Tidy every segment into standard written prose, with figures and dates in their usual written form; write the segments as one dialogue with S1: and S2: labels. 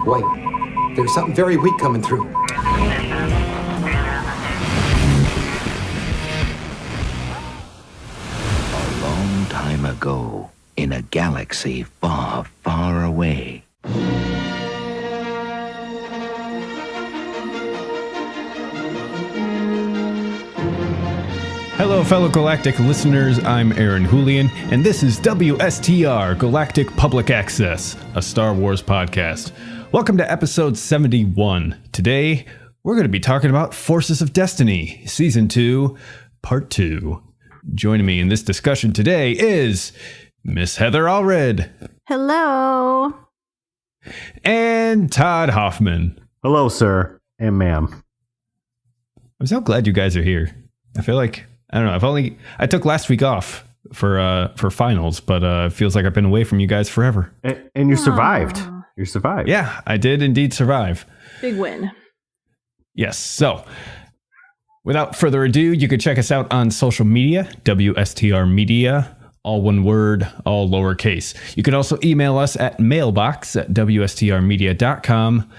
S1: Wait, there's something very weak coming through.
S2: A long time ago, in a galaxy far, far away.
S3: Hello, fellow Galactic listeners. I'm Aaron Julian, and this is WSTR Galactic Public Access, a Star Wars podcast. Welcome to episode 71. Today, we're going to be talking about Forces of Destiny, Season 2, Part 2. Joining me in this discussion today is Miss Heather Allred.
S4: Hello.
S3: And Todd Hoffman.
S5: Hello, sir and ma'am.
S3: I'm so glad you guys are here. I feel like, I don't know, I took last week off for finals, but it feels like I've been away from you guys forever.
S5: And you survived. You survived.
S3: Yeah, I did indeed survive.
S4: Big win.
S3: Yes. So without further ado, you can check us out on social media, WSTR Media, all one word, all lowercase. You can also email us at mailbox@wstrmedia.com.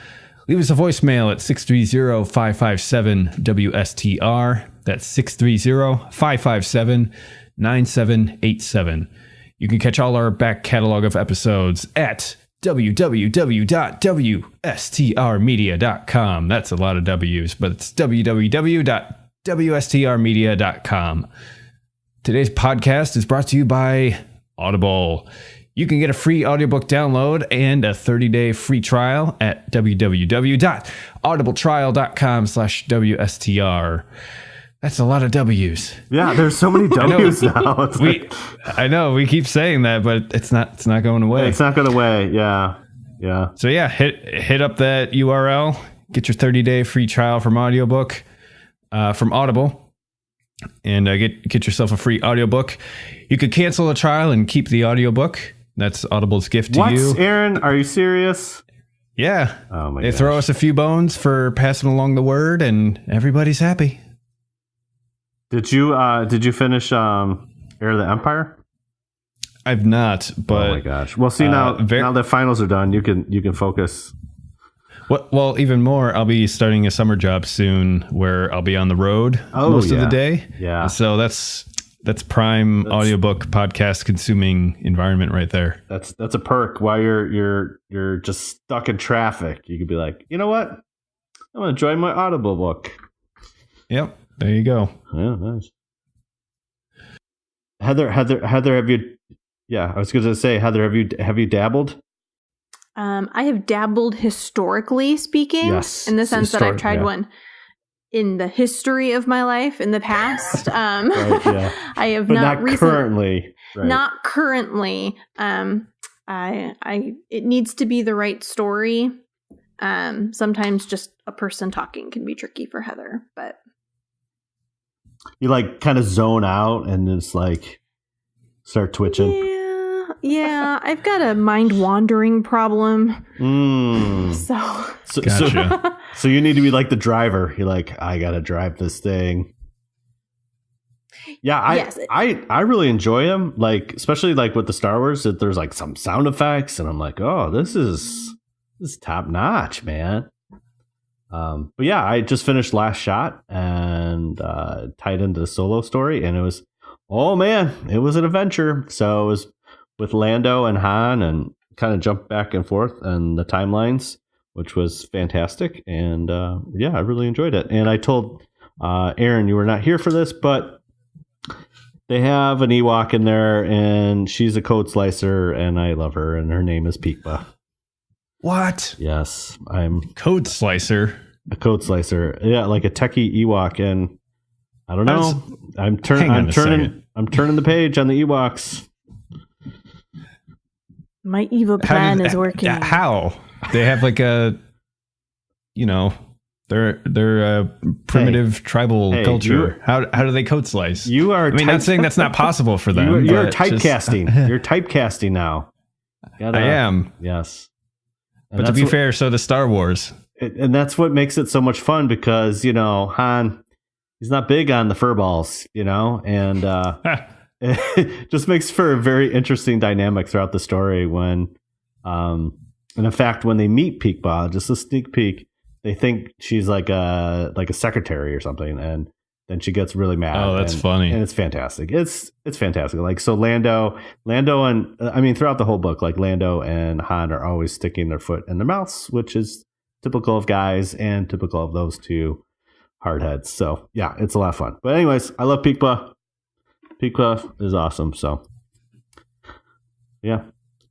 S3: Leave us a voicemail at 630-557-WSTR. That's 630-557-9787. You can catch all our back catalog of episodes at www.wstrmedia.com. That's a lot of W's, but it's www.wstrmedia.com. Today's podcast is brought to you by Audible. You can get a free audiobook download and a 30-day free trial at www.audibletrial.com/WSTR. That's a lot of W's.
S5: Yeah, there's so many W's now.
S3: I know we keep saying that, but it's not going away.
S5: It's not going away. Yeah.
S3: So yeah, hit up that URL, get your 30-day free trial from audiobook from Audible, and get yourself a free audiobook. You could cancel a trial and keep the audiobook. That's Audible's gift to you.
S5: What, Aaron? Are you serious?
S3: Yeah.
S5: Oh my
S3: They
S5: gosh.
S3: throw us a few bones for passing along the word, and everybody's happy.
S5: Did you finish Heir of the Empire?
S3: I've not, but
S5: oh my gosh. Well, see now the finals are done, you can focus.
S3: Well, even more, I'll be starting a summer job soon where I'll be on the road most of the day.
S5: Yeah.
S3: And so that's prime audiobook podcast consuming environment right there.
S5: That's a perk while you're just stuck in traffic. You could be like, you know what? I'm gonna enjoy my Audible book.
S3: Yep. There you go.
S5: Yeah, nice. Heather, have you? Yeah, I was going to say, Heather, have you dabbled?
S4: I have dabbled historically speaking,
S5: Yes,
S4: in the sense that I've tried one in the history of my life in the past.
S5: Right, yeah.
S4: I have
S5: But
S4: not
S5: currently. Right.
S4: Not currently. It needs to be the right story. Sometimes just a person talking can be tricky for Heather, but.
S5: You like kind of zone out and it's like start twitching.
S4: Yeah. I've got a mind wandering problem. So
S3: Gotcha.
S5: So you need to be like the driver. You're like, I gotta drive this thing. Yeah, I really enjoy them. Like, especially like with the Star Wars, that there's like some sound effects, and I'm like, oh, this is top notch, man. But yeah, I just finished Last Shot and tied into the Solo story, and it was it was an adventure. So it was with Lando and Han, and kind of jumped back and forth and the timelines, which was fantastic. And yeah, I really enjoyed it. And I told Aaron, you were not here for this, but they have an Ewok in there, and she's a code slicer, and I love her, and her name is Peekba.
S3: What?
S5: Yes, I'm
S3: Code slicer.
S5: a code slicer. Yeah, like a techie Ewok, and I don't know. I'm turning the page on the Ewoks.
S4: my evil plan is working.
S3: How? They have like a, they're a primitive tribal culture. How do they code slice?
S5: You are.
S3: Not saying that's not possible for them.
S5: You're typecasting. You're typecasting now.
S3: I am.
S5: Yes. And
S3: But to be fair, so does Star Wars.
S5: And that's what makes it so much fun because, Han, he's not big on the furballs, and it just makes for a very interesting dynamic throughout the story when And in fact, when they meet Peekbah, just a sneak peek, they think she's like a secretary or something, and then she gets really mad.
S3: Oh, that's funny.
S5: And it's fantastic. It's fantastic. Like, so Lando and I mean, throughout the whole book, like Lando and Han are always sticking their foot in their mouths, which is typical of guys and typical of those two hardheads. So yeah, it's a lot of fun. But anyways, I love Peekbah. Peekbah is awesome. So yeah.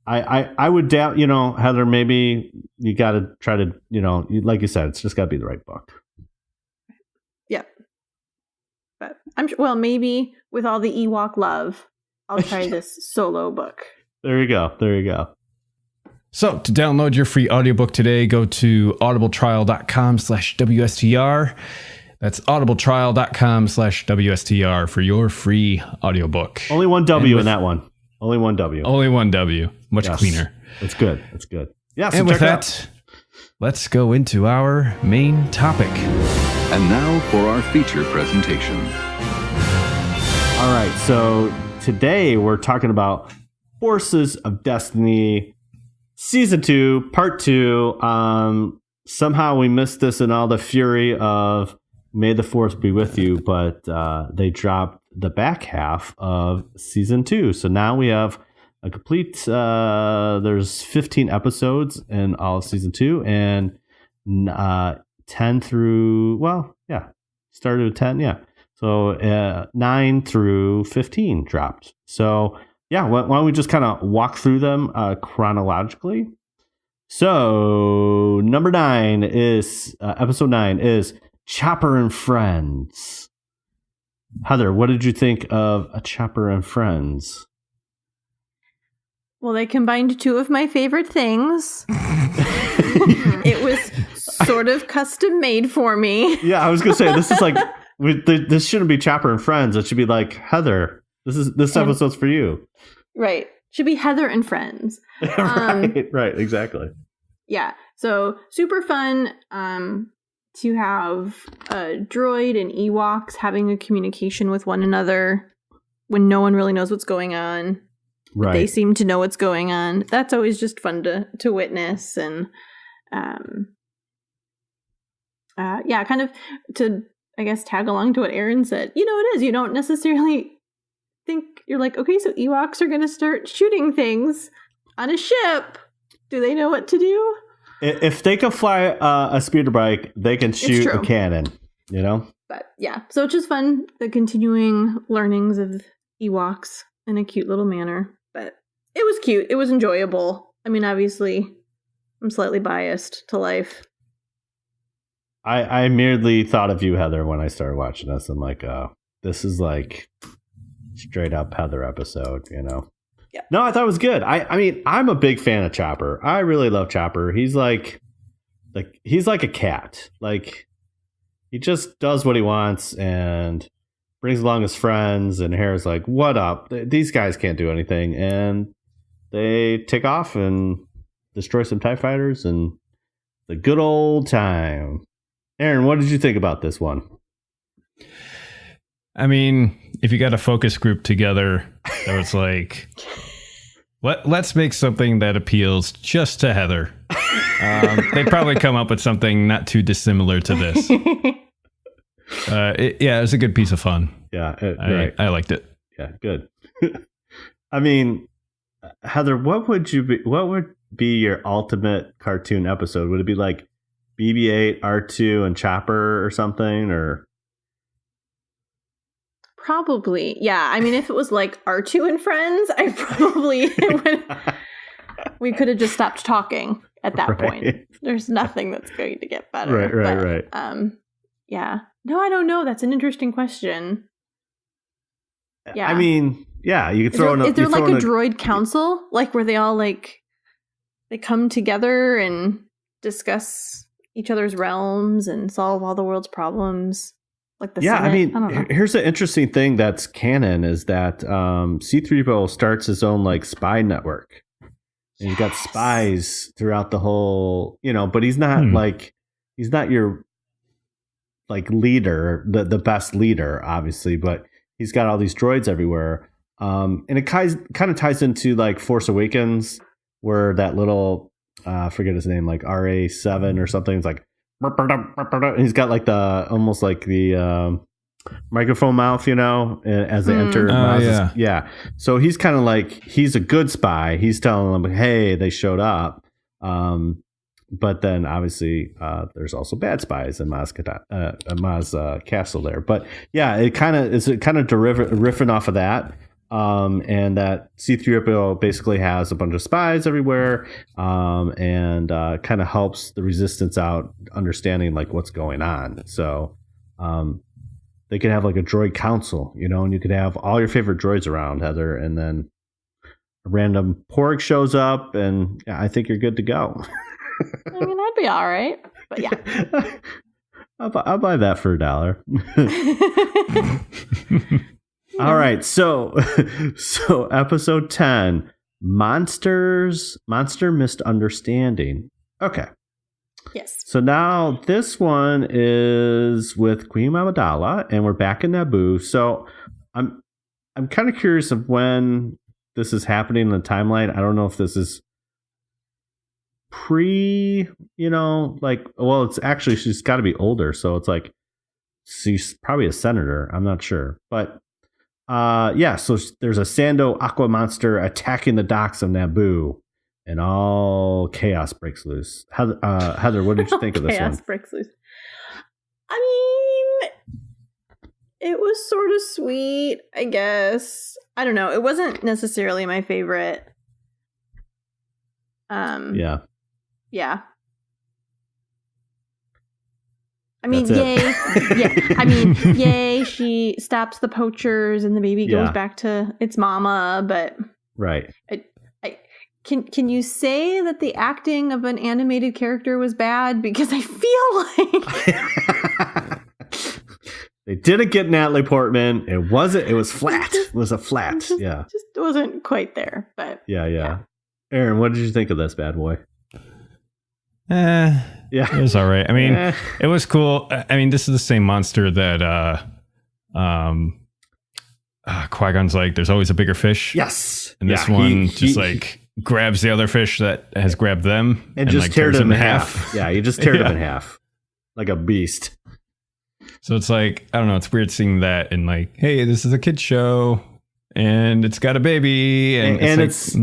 S5: I would doubt, Heather, maybe you got to try to, like you said, it's just got to be the right book.
S4: Yep. But I'm sure, well, maybe with all the Ewok love, I'll try this solo book.
S5: There you go.
S3: So to download your free audiobook today, go to audibletrial.com/WSTR. That's audibletrial.com/WSTR for your free audiobook.
S5: Only one W in that one. Only one W.
S3: Only one W. Much cleaner.
S5: It's good. Yeah. So
S3: and with that, let's go into our main topic.
S6: And now for our feature presentation.
S5: All right. So today we're talking about Forces of Destiny, Season 2, Part 2. Somehow we missed this in all the fury of May the Force be with you, but they dropped the back half of Season 2. So now we have a complete, there's 15 episodes in all of Season 2, and 10 through, started at 10, yeah. So 9 through 15 dropped. So yeah, why don't we just kind of walk through them chronologically? So number 9 is, episode 9 is Chopper and Friends. Heather, what did you think of A Chopper and Friends?
S4: Well, they combined two of my favorite things. It was sort of custom made for me.
S5: Yeah, I was going to say, this is like, this shouldn't be Chopper and Friends. It should be like, Heather, this episode's for you.
S4: Right. Should be Heather and Friends.
S5: Right, exactly.
S4: Yeah. So super fun to have a droid and Ewoks having a communication with one another when no one really knows what's going on.
S5: Right.
S4: They seem to know what's going on. That's always just fun to witness. And kind of to, I guess, tag along to what Aaron said. It is. You don't necessarily think, you're like, okay, so Ewoks are going to start shooting things on a ship. Do they know what to do?
S5: If they can fly a speeder bike, they can shoot a cannon, But
S4: yeah, so it's just fun, the continuing learnings of Ewoks in a cute little manner. But it was cute. It was enjoyable. I mean, obviously, I'm slightly biased to life.
S5: I immediately thought of you, Heather, when I started watching this. I'm like, this is like straight up Heather episode, Yeah. No, I thought it was good. I mean, I'm a big fan of Chopper. I really love Chopper. He's like he's like a cat. Like, he just does what he wants and brings along his friends. And Hera's like, "What up? These guys can't do anything." And they take off and destroy some TIE fighters, and the good old time. Aaron, what did you think about this one?
S3: I mean, if you got a focus group together, that was like, let's make something that appeals just to Heather. They'd probably come up with something not too dissimilar to this. It was a good piece of fun.
S5: Yeah,
S3: right. I liked it.
S5: Yeah, good. I mean, Heather, what would be your ultimate cartoon episode? Would it be like BB-8, R2, and Chopper or something, or?
S4: Probably, yeah. I mean, if it was like R2 and Friends, I probably would. We could have just stopped talking at that point. There's nothing that's going to get better.
S5: Right.
S4: Yeah. No, I don't know. That's an interesting question. Yeah.
S5: I mean, yeah, you could throw in.
S4: Is there like a droid council, like where they all like they come together and discuss each other's realms and solve all the world's problems? Like the Senate?
S5: I mean, here's the interesting thing that's canon is that C-3PO starts his own like spy network, and you've got spies throughout the whole, but he's not he's not your like leader, the best leader, obviously, but he's got all these droids everywhere, and it kind of ties into like Force Awakens, where that little I forget his name, like RA7 or something. It's like, and he's got like the almost like the microphone mouth, as they enter. Yeah. So he's kind of like, he's a good spy. He's telling them, hey, they showed up. But then obviously there's also bad spies in Maz castle there. But yeah, it kind of riffing off of that. And that C-3PO basically has a bunch of spies everywhere, and kind of helps the resistance out understanding like what's going on. So they could have like a droid council, and you could have all your favorite droids around, Heather, and then a random Porg shows up, and I think you're good to go.
S4: I mean, I'd be all right, but yeah.
S5: I'll buy that for $1. All right, so episode 10, Monster Misunderstanding. Okay.
S4: Yes.
S5: So now this one is with Queen Amidala, and we're back in Naboo. So I'm kind of curious of when this is happening in the timeline. I don't know if this is it's actually, she's got to be older, so it's like she's probably a senator. I'm not sure, but so there's a Sando aqua monster attacking the docks of Naboo, and all chaos breaks loose. Heather, what did you think of this one?
S4: Chaos breaks loose. I mean, it was sort of sweet, I guess. I don't know. It wasn't necessarily my favorite.
S5: Yeah.
S4: I mean, yay. Yeah. I mean, yay, she stops the poachers and the baby goes back to its mama, but
S5: right.
S4: Can you say that the acting of an animated character was bad? Because I feel like
S5: they didn't get Natalie Portman. It was flat. It was a flat. Just
S4: wasn't quite there, but
S5: yeah. Aaron, what did you think of this bad boy?
S3: Yeah, it was all right. I mean, it was cool. I mean, this is the same monster that Qui-Gon's like, there's always a bigger fish.
S5: Yes.
S3: And this one grabs the other fish that has grabbed them
S5: and just tears him in half. Yeah, you just tear him in half like a beast.
S3: So it's like, I don't know, it's weird seeing that and like, hey, this is a kid's show and it's got a baby and
S5: it's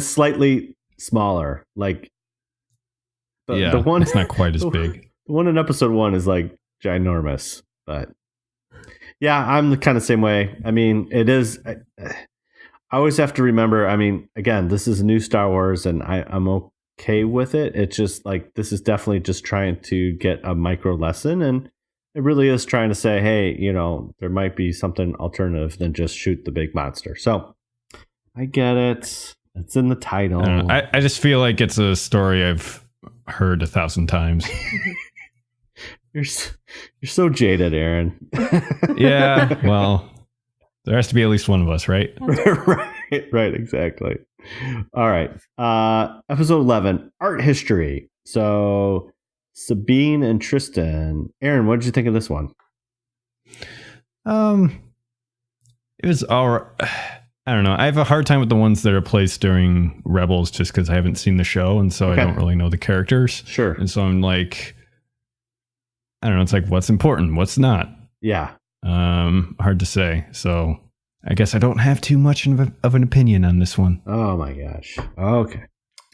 S5: slightly smaller. Like the one,
S3: it's not quite as big.
S5: The one in episode 1 is like ginormous, but yeah, I'm the kind of same way. I mean, it is. I always have to remember. I mean, again, this is a new Star Wars, and I'm okay with it. It's just like this is definitely just trying to get a micro lesson, and it really is trying to say, hey, there might be something alternative than just shoot the big monster. So I get it. It's in the title.
S3: I just feel like it's a story I've heard 1,000 times.
S5: You're so jaded, Aaron.
S3: Yeah, well, there has to be at least one of us, right?
S5: right, exactly. All right. Episode 11, Art History. So Sabine and Tristan. Aaron, what did you think of this one?
S3: It was all right. I don't know. I have a hard time with the ones that are placed during Rebels just because I haven't seen the show, and so I don't really know the characters.
S5: Sure.
S3: And so I'm like, I don't know. It's like, what's important? What's not?
S5: Yeah.
S3: Hard to say. So I guess I don't have too much of an opinion on this one.
S5: Oh my gosh. Okay.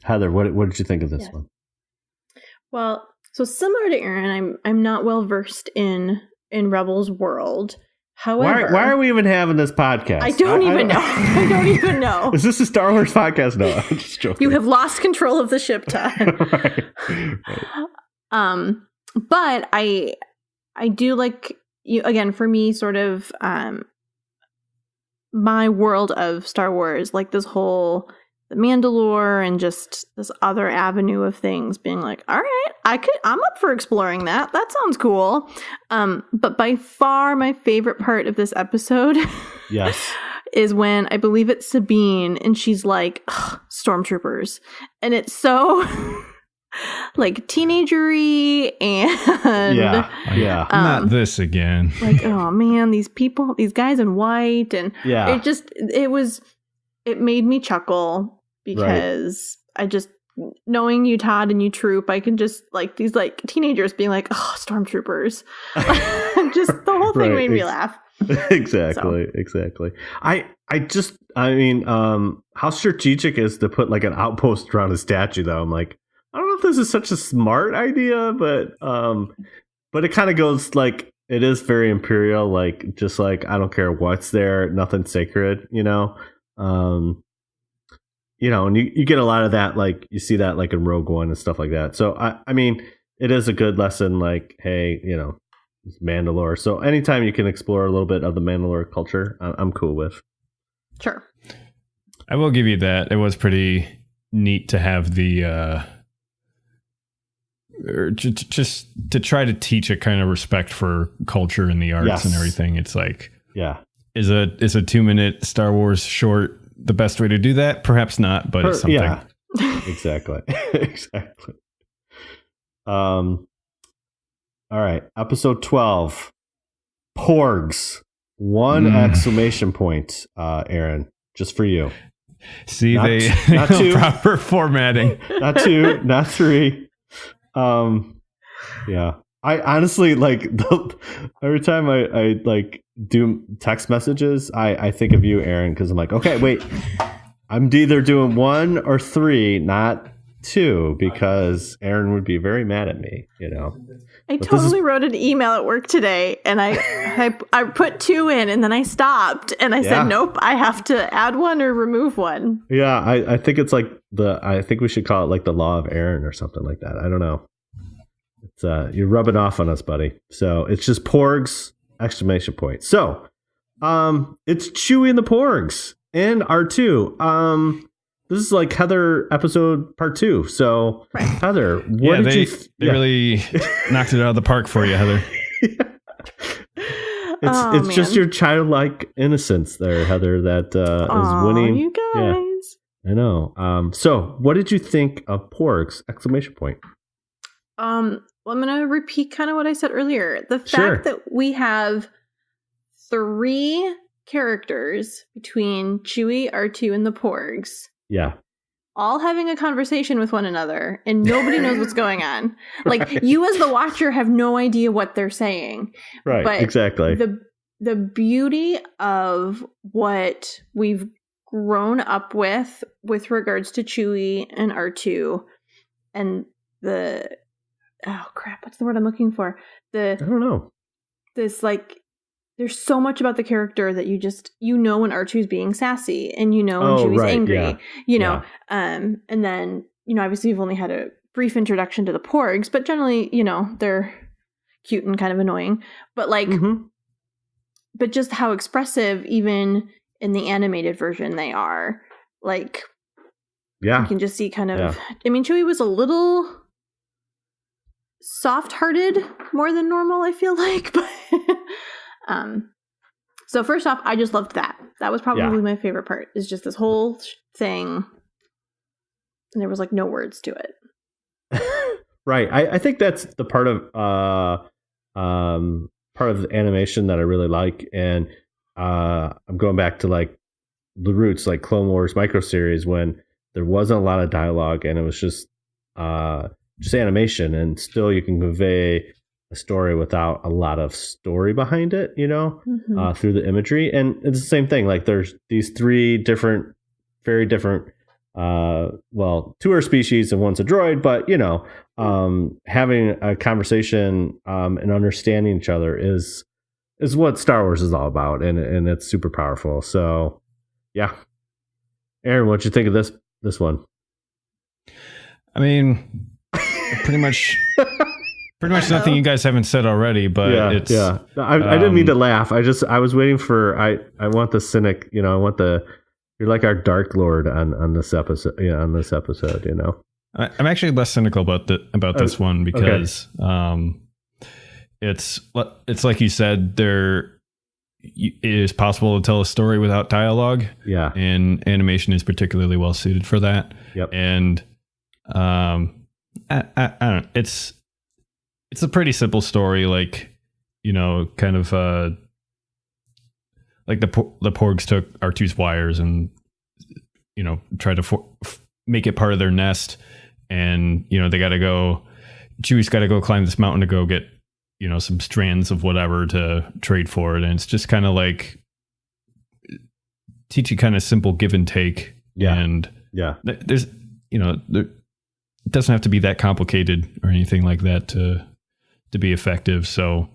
S5: Heather, what did you think of this one?
S4: Well, so similar to Aaron, I'm not well versed in Rebels world. However,
S5: why are we even having this podcast?
S4: I don't even know. I don't even know.
S5: Is this a Star Wars podcast? No, I'm just joking.
S4: You have lost control of the ship, Todd.
S5: Right.
S4: But I do like, again, for me, sort of my world of Star Wars, like this whole The Mandalore and just this other avenue of things being like, all right, I'm up for exploring that. That sounds cool. But by far my favorite part of this episode is when I believe it's Sabine and she's like, stormtroopers. And it's so like teenagery and
S3: not this again.
S4: Like, oh man, these people, these guys in white, and it made me chuckle because I just knowing you, Todd, and you Troop, I can just like these like teenagers being like, "Oh, stormtroopers!" Just the whole thing made me laugh.
S5: Exactly. I mean, how strategic is to put like an outpost around a statue, though? I'm like, I don't know if this is such a smart idea, but it kind of goes like, it is very imperial, like, just like, I don't care what's there, nothing's sacred, and you get a lot of that, like you see that like in Rogue One and stuff like that. So I mean, it is a good lesson, like, hey, it's Mandalore. So anytime you can explore a little bit of the Mandalore culture, I'm cool with.
S4: Sure.
S3: I will give you that. It was pretty neat to have the just to try to teach a kind of respect for culture and the arts and everything. It's like, is a 2-minute Star Wars short the best way to do that? Perhaps not, but it's something.
S5: Yeah, exactly. Exactly. All right, episode 12, Porgs. 1 exclamation point, Aaron, just for you.
S3: See,
S5: not,
S3: they
S5: not two,
S3: proper formatting.
S5: Not 2, not 3. Yeah. I honestly, like, every time I like do text messages, I think of you, Aaron, because I'm like, okay, wait, I'm either doing 1 or 3, not 2, because Aaron would be very mad at me,
S4: I totally wrote an email at work today, and I put 2 in, and then I stopped, and I said, nope, I have to add 1 or remove 1.
S5: Yeah, I think it's like I think we should call it like the law of Aaron or something like that. I don't know. It's you're rubbing off on us, buddy. So it's just Porgs, exclamation point. So it's Chewie and the Porgs and R2. This is like Heather episode part 2. So Heather, what did you?
S3: They really knocked it out of the park for you, Heather.
S5: It's just your childlike innocence there, Heather, that is winning.
S4: You guys.
S5: Yeah, I know. So what did you think of Porgs, exclamation point?
S4: Well, I'm going to repeat kind of what I said earlier. The fact that we have 3 characters between Chewie, R2, and the Porgs.
S5: Yeah.
S4: All having a conversation with one another, and nobody knows what's going on. Like, you as the watcher have no idea what they're saying.
S5: Right,
S4: but
S5: exactly.
S4: The beauty of what we've grown up with regards to Chewie and R2, and what's the word I'm looking for? I
S5: don't know.
S4: This, like, there's so much about the character that when R2's being sassy, and when Chewie's angry, and then, obviously you've only had a brief introduction to the Porgs, but generally, they're cute and kind of annoying, but like, but just how expressive, even in the animated version, they are. Like, you can just see kind of, I mean, Chewie was a little soft-hearted more than normal, I feel like, but so first off, I just loved that. That was probably my favorite part, is just this whole thing, and there was like no words to it.
S5: Right. I think that's the part of the animation that I really like, and I'm going back to like the roots, like Clone Wars micro series, when there wasn't a lot of dialogue and it was just animation, and still you can convey a story without a lot of story behind it, through the imagery. And it's the same thing. Like, there's these 3 very different, 2 are species and one's a droid, but having a conversation and understanding each other is what Star Wars is all about, and it's super powerful. So, yeah. Aaron, what'd you think of this one? I
S3: mean, pretty much nothing you guys haven't said already, but
S5: I didn't mean to laugh. I was waiting for, I want the cynic, I want you're like our Dark Lord on this episode, I'm
S3: actually less cynical about this one, because it's like you said, it is possible to tell a story without dialogue. Yeah. And animation is particularly well suited for that.
S5: Yep.
S3: And I don't know. It's a pretty simple story, like, kind of like the Porgs took R2's wires and, tried to make it part of their nest. and they got to go. Chewie's got to go climb this mountain to go get some strands of whatever to trade for it, and it's just kind of like teach you kind of simple give and take. And there's it doesn't have to be that complicated or anything like that to be effective. So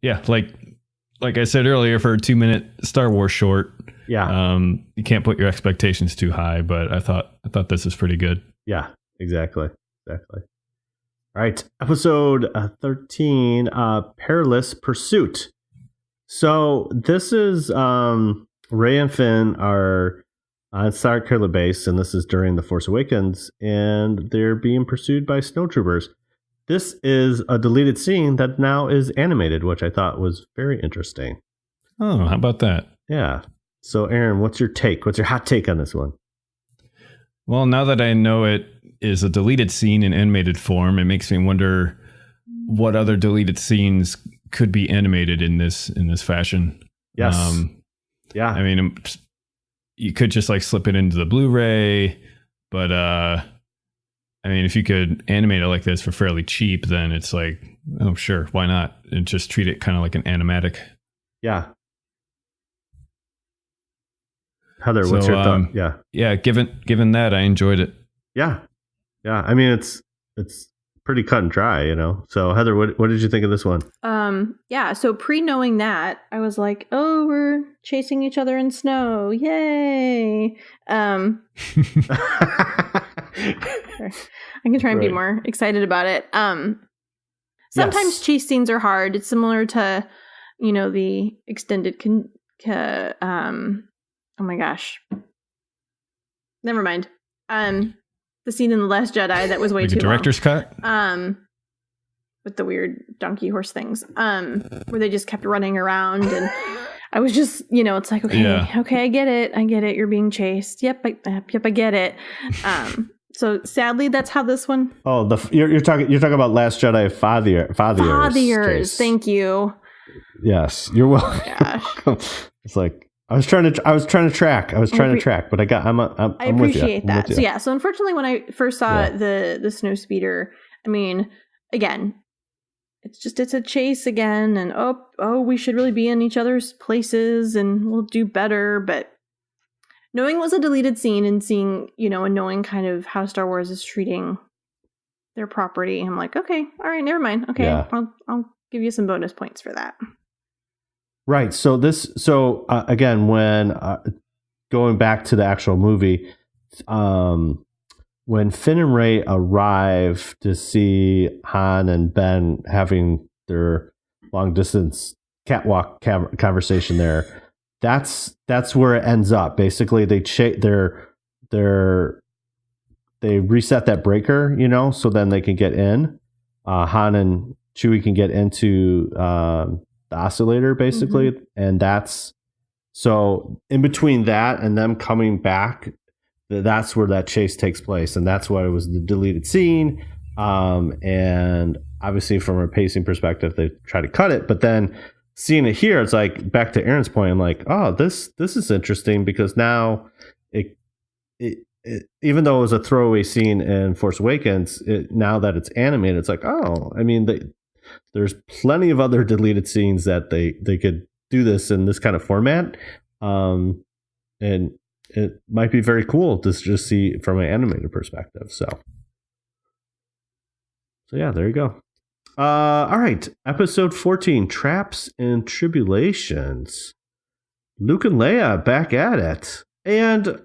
S3: like I said earlier, for a 2-minute Star Wars short, you can't put your expectations too high, but I thought this was pretty good.
S5: Yeah, exactly. All right, episode 13, Perilous Pursuit. So this is Rey and Finn are on Starkiller Base, and this is during The Force Awakens, and they're being pursued by snowtroopers. This is a deleted scene that now is animated, which I thought was very interesting.
S3: Oh, how about that?
S5: Yeah. So, Aaron, what's your take? What's your hot take on this one?
S3: Well, now that I know it is a deleted scene in animated form, it makes me wonder what other deleted scenes could be animated in this fashion.
S5: Yes.
S3: I mean, you could just like slip it into the Blu-ray, but I mean, if you could animate it like this for fairly cheap, then it's like, oh, sure, why not? And just treat it kind of like an animatic.
S5: Yeah. Heather, what's your thought?
S3: Yeah. Given that, I enjoyed it.
S5: Yeah. I mean, it's pretty cut and dry, So, Heather, what did you think of this one?
S4: So pre-knowing that, I was like, oh, we're chasing each other in snow. Yay. I can try and be more excited about it. Sometimes chase scenes are hard. It's similar to, the extended oh my gosh. Never mind. The scene in The Last Jedi that was way too long.
S3: Director's cut?
S4: With the weird donkey horse things. Where they just kept running around, and I was just, it's like, okay, I get it. You're being chased. Yep, I get it. So sadly, that's how this one.
S5: Oh, you're talking about Last Jedi Fathiers.
S4: Thank you.
S5: Yes, you're welcome.
S4: Gosh.
S5: It's like I was trying to track, but I'm
S4: I appreciate that. So unfortunately, when I first saw the snow speeder, I mean, again, it's a chase again, and oh, we should really be in each other's places, and we'll do better. But knowing it was a deleted scene and seeing, and knowing kind of how Star Wars is treating their property, I'm like, okay, all right, never mind. Okay, I'll give you some bonus points for that.
S5: Right. So again, when going back to the actual movie, when Finn and Rey arrive to see Han and Ben having their long distance catwalk conversation there, that's where it ends up. Basically, they reset that breaker, so then they can get in. Han and Chewie can get into the oscillator, basically, and that's so in between that and them coming back, that's where that chase takes place, and that's why it was the deleted scene. And obviously, from a pacing perspective, they try to cut it, but then seeing it here, it's like back to Aaron's point. I'm like, oh, this is interesting because now it even though it was a throwaway scene in Force Awakens, now that it's animated, it's like, oh, I mean, there's plenty of other deleted scenes that they could do this in this kind of format, and it might be very cool to just see from an animated perspective. So yeah, there you go. All right, episode 14, Traps and Tribulations. Luke and Leia back at it, and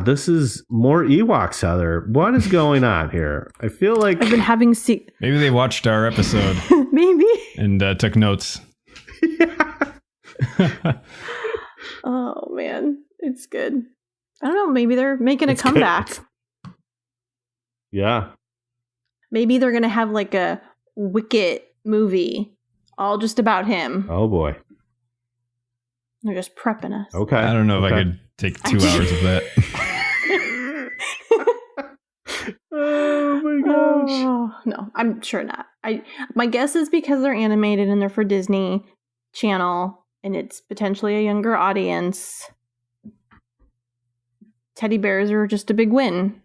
S5: this is more Ewoks, Heather. What is going on here? I feel like
S4: I've been having
S3: maybe they watched our episode
S4: maybe
S3: and took notes.
S4: Oh man, it's good. I don't know, maybe they're making a comeback.
S5: Good. Yeah,
S4: maybe they're gonna have like a Wicket movie all just about him.
S5: Oh boy,
S4: they're just prepping us.
S5: Okay,
S3: I don't know if I could take 2 hours of that.
S5: Oh my gosh.
S4: Oh, no, I'm sure not. My guess is because they're animated and they're for Disney Channel and it's potentially a younger audience. teddy bears are just a big win.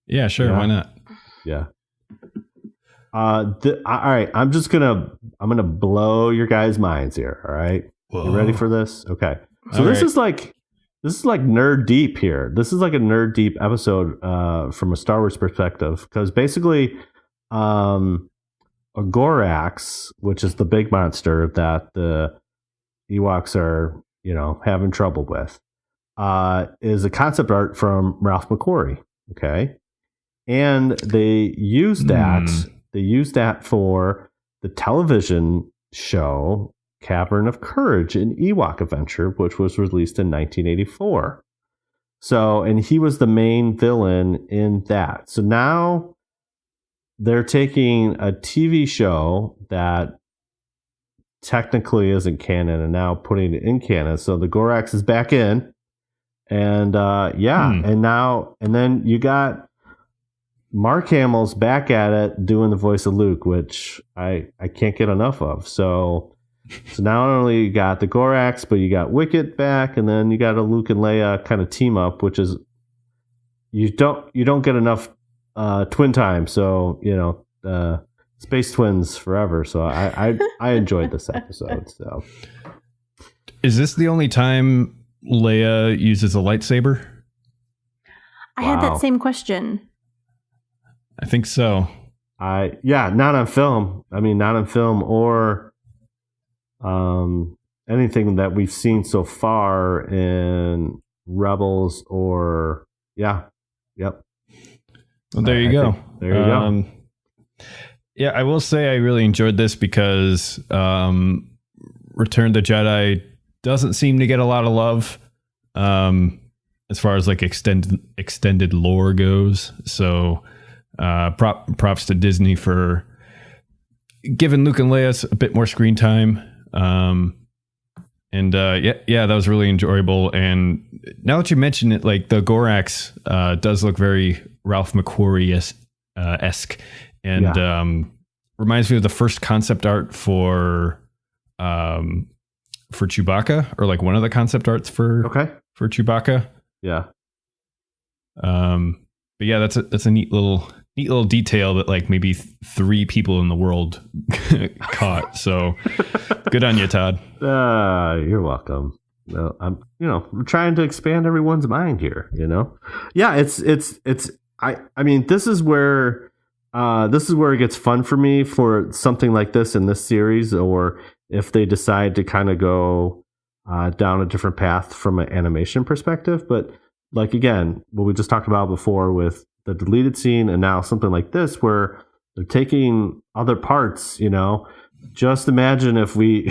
S3: Yeah, sure.
S5: Yeah.
S3: Why not?
S5: Yeah. All right. I'm gonna blow your guys' minds here. All right.
S3: Whoa.
S5: You ready for this? Okay. So
S3: All
S5: this
S3: right.
S5: is like nerd deep here. This is like a nerd deep episode from a Star Wars perspective, because basically, a Gorax, which is the big monster that the Ewoks are, having trouble with, is a concept art from Ralph McQuarrie. Okay. And they used that. They used that for the television show Cavern of Courage, an Ewok adventure, which was released in 1984. So, and he was the main villain in that. So now they're taking a TV show that technically isn't canon and now putting it in canon. So the Gorax is back in. And and then you got Mark Hamill's back at it doing the voice of Luke, which I can't get enough of. So not only you got the Gorax, but you got Wicket back, and then you got a Luke and Leia kind of team up, which is you don't get enough twin time. So space twins forever. So I enjoyed this episode. So
S3: Is this the only time Leia uses a lightsaber?
S4: I had
S5: Wow.
S4: that same question.
S3: I think so.
S5: not on film. I mean, not on film or anything that we've seen so far in Rebels or Yep.
S3: Well, there you go.
S5: There you go.
S3: Yeah, I will say I really enjoyed this because Return of the Jedi doesn't seem to get a lot of love as far as like extended lore goes. So props to Disney for giving Luke and Leia a bit more screen time. That was really enjoyable. And now that you mention it, like the Gorax does look very Ralph McQuarrie-esque, and reminds me of the first concept art for Chewbacca, or like one of the concept arts for Chewbacca.
S5: Yeah.
S3: But yeah, that's a neat little detail that like maybe 3 people in the world caught. So good on you, Todd.
S5: You're welcome. No, I'm trying to expand everyone's mind here, Yeah, I mean, this is where it gets fun for me for something like this in this series, or if they decide to kind of go down a different path from an animation perspective. But like, again, what we just talked about before with the deleted scene, and now something like this where they're taking other parts, just imagine if they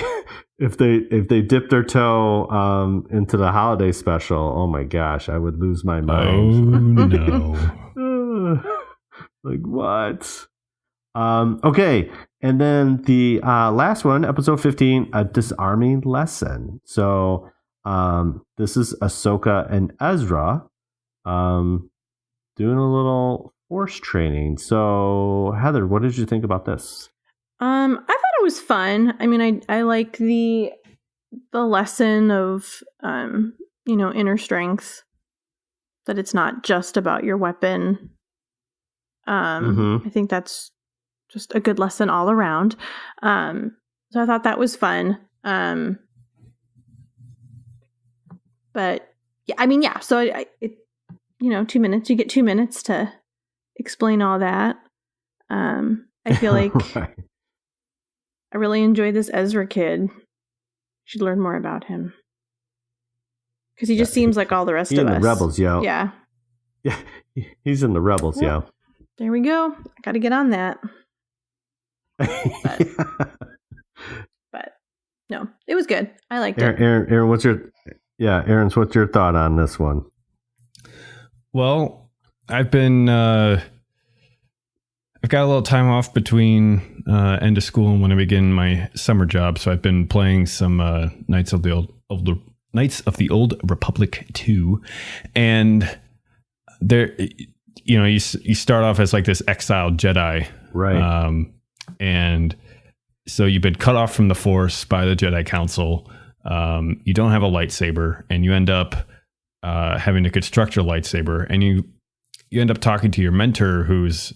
S5: dip their toe into the holiday special. Oh my gosh, I would lose my mind.
S3: Oh no.
S5: Like what? Okay. And then the last one, episode 15, a disarming lesson. So this is Ahsoka and Ezra doing a little force training. So Heather, what did you think about this?
S4: I thought it was fun. I mean, I like the lesson of inner strength, that it's not just about your weapon. I think that's just a good lesson all around. So I thought that was fun. But yeah, I mean, yeah. So it 2 minutes. You get 2 minutes to explain all that. I feel like
S5: Right.
S4: I really enjoy this Ezra kid. Should learn more about him, because he just seems like all the rest
S5: He's
S4: of
S5: in
S4: us.
S5: the Rebels, yo.
S4: Yeah.
S5: Yeah, he's in the Rebels,
S4: Yeah.
S5: yo.
S4: There we go. I got to get on that. But no, it was good. I liked it.
S5: Aaron, what's your thought on this one?
S3: Well, I've been I've got a little time off between end of school and when I begin my summer job, so I've been playing some Knights of the Old Republic 2, and there, you start off as like this exiled Jedi,
S5: Right.
S3: And so you've been cut off from the Force by the Jedi Council, you don't have a lightsaber, and you end up having to construct your lightsaber, and you end up talking to your mentor who's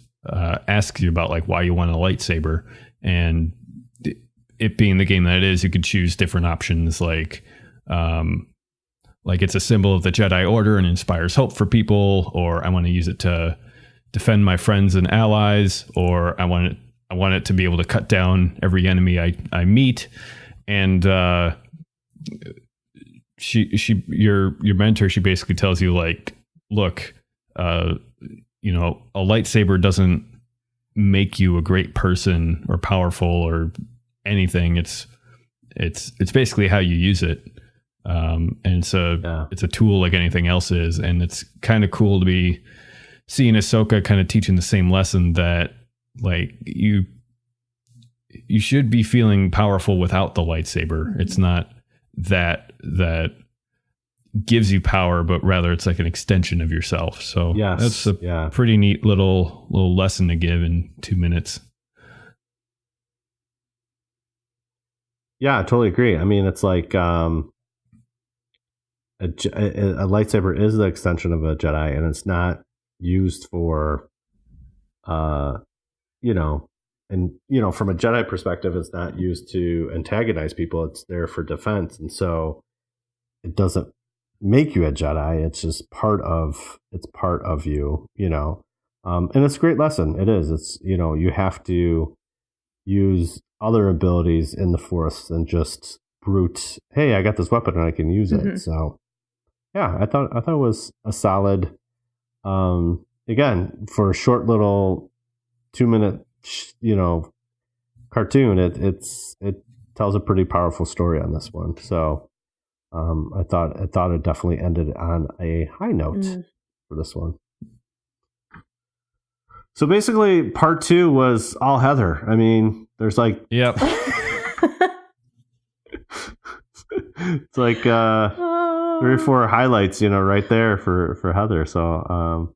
S3: asks you about like why you want a lightsaber, and it being the game that it is, you could choose different options like it's a symbol of the Jedi Order and inspires hope for people, or I want to use it to defend my friends and allies, or I want it to be able to cut down every enemy I meet. And your mentor, she basically tells you like, look, a lightsaber doesn't make you a great person or powerful or anything. It's basically how you use it. And it's a tool like anything else is. And it's kind of cool to be seeing Ahsoka kind of teaching the same lesson that like you should be feeling powerful without the lightsaber. It's not that gives you power, but rather it's like an extension of yourself. So that's a pretty neat little lesson to give in 2 minutes.
S5: Yeah, I totally agree. I mean, it's like a lightsaber is the extension of a Jedi, and it's not used for, from a Jedi perspective, it's not used to antagonize people. It's there for defense. And so it doesn't make you a Jedi. It's just part of you, and it's a great lesson. It is. It's, you have to use other abilities in the Force than just brute, hey, I got this weapon and I can use it. So yeah, I thought it was a solid, again, for a short little 2-minute, cartoon, it tells a pretty powerful story on this one. So I thought it definitely ended on a high note for this one. So basically part 2 was all Heather. I mean, there's like,
S3: yep.
S5: It's like 3 or 4 highlights, right there for Heather. So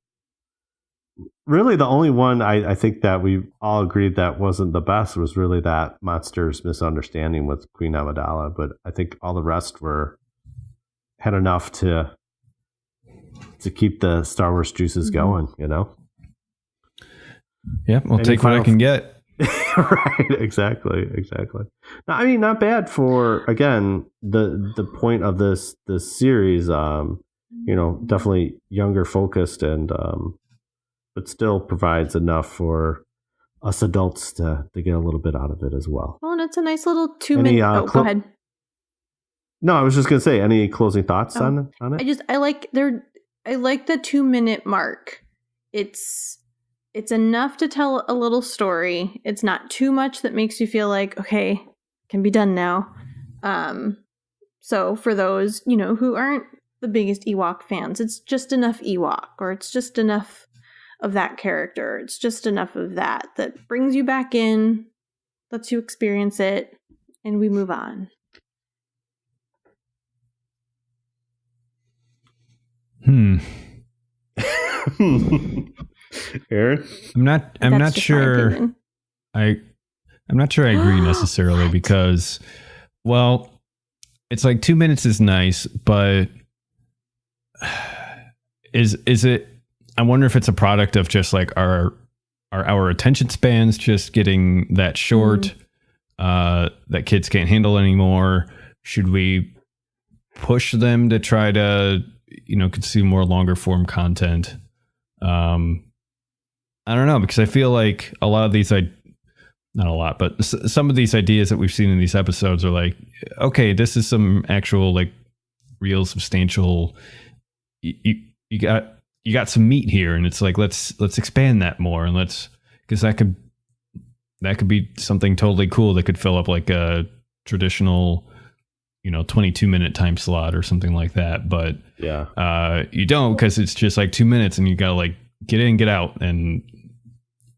S5: really the only one I think that we all agreed that wasn't the best was really that monster's misunderstanding with Queen Amidala. But I think all the rest had enough to keep the Star Wars juices going,
S3: Yeah, we'll take what I can get.
S5: Right, exactly. No, I mean, not bad for, again, the point of this series. Definitely younger focused, and but still provides enough for us adults to get a little bit out of it as well.
S4: Well, and it's a nice little 2-minute. Go ahead.
S5: No, I was just gonna say, any closing thoughts on it?
S4: I like the 2-minute mark. It's enough to tell a little story. It's not too much that makes you feel like, okay, can be done now. So for those, who aren't the biggest Ewok fans, it's just enough Ewok, or it's just enough of that character. It's just enough of that brings you back in, lets you experience it, and we move on.
S5: Aaron?
S3: I'm not sure I agree necessarily, because, well, it's like 2 minutes is nice, but is it, I wonder if it's a product of just like our attention spans just getting that short, that kids can't handle anymore. Should we push them to try to, consume more longer form content? I don't know, because I feel like a lot of these, not a lot, but some of these ideas that we've seen in these episodes are like, okay, this is some actual, like, real substantial, you got some meat here, and it's like, let's expand that more, and because that could be something totally cool that could fill up like a traditional 22-minute time slot or something like that. But you don't, because it's just like 2 minutes and you gotta like get in, get out, and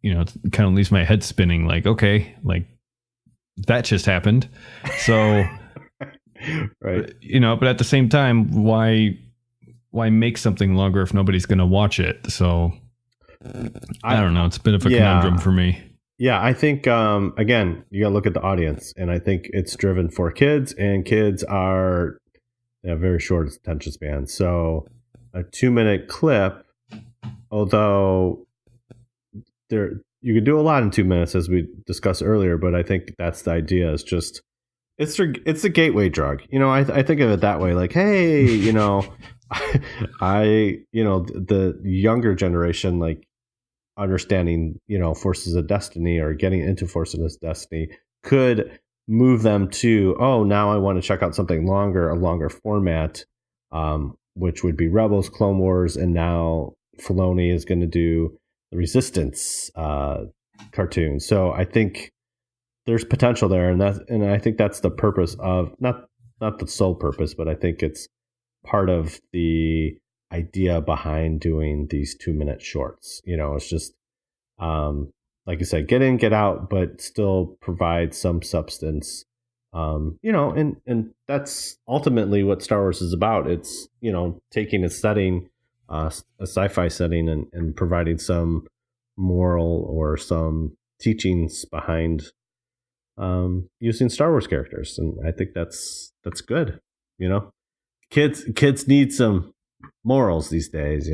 S3: it kind of leaves my head spinning, like, okay, like that just happened. So
S5: right.
S3: But at the same time, why make something longer if nobody's gonna watch it? So I don't know, it's a bit of a conundrum for me.
S5: Yeah, I think, again, you got to look at the audience. And I think it's driven for kids, and kids are they have very short attention spans. So a 2-minute clip, although you could do a lot in 2 minutes, as we discussed earlier, but I think that's the idea. Is just it's a gateway drug. I think of it that way. Like, hey, the younger generation, like understanding, Forces of Destiny or getting into Forces of Destiny could move them to, oh, now I want to check out something longer, a longer format, which would be Rebels, Clone Wars, and now Filoni is going to do the Resistance cartoon. So I think there's potential there, and I think that's the purpose of not the sole purpose, but I think it's part of the idea behind doing these 2-minute shorts. It's just like I said, get in, get out, but still provide some substance. And that's ultimately what Star Wars is about. It's taking a setting, a sci-fi setting, and providing some moral or some teachings behind using Star Wars characters, and I think that's good. Kids need some morals these days.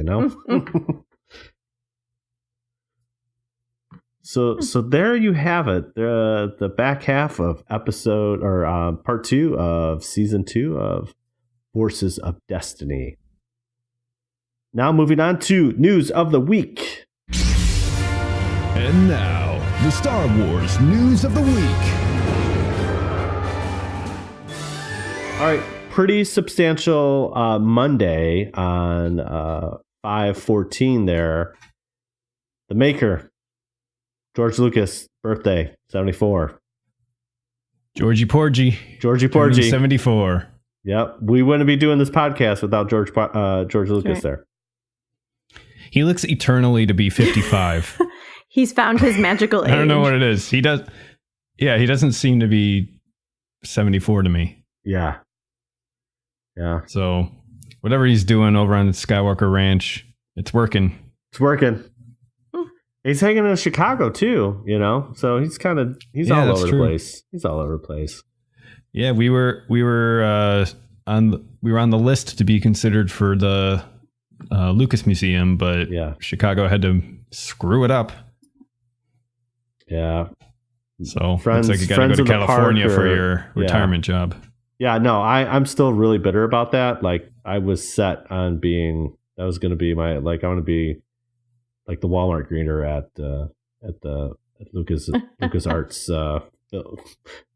S5: So there you have it. The back half of episode or part 2 of season 2 of Forces of Destiny. Now moving on to news of the week.
S3: And now, the Star Wars News of the Week.
S5: All right, pretty substantial Monday on 5/14 there. The maker, George Lucas, birthday, 74.
S3: Georgie Porgy. 74.
S5: Yep, we wouldn't be doing this podcast without George Lucas
S4: Right.
S5: there.
S3: He looks eternally to be 55.
S4: He's found his magical age.
S3: I don't know what it is. He does. Yeah, he doesn't seem to be 74 to me.
S5: Yeah.
S3: So whatever he's doing over on the Skywalker Ranch, it's working.
S5: It's working. He's hanging in Chicago too, so he's all over the place. He's all over the place.
S3: Yeah, we were on the list to be considered for the Lucas Museum, but Chicago had to screw it up.
S5: Yeah.
S3: So looks like you got to go to California for your retirement job.
S5: Yeah, no, I'm still really bitter about that. Like, I was set on being, that was going to be my, like, I want to be like the Walmart greeter at the Lucas Arts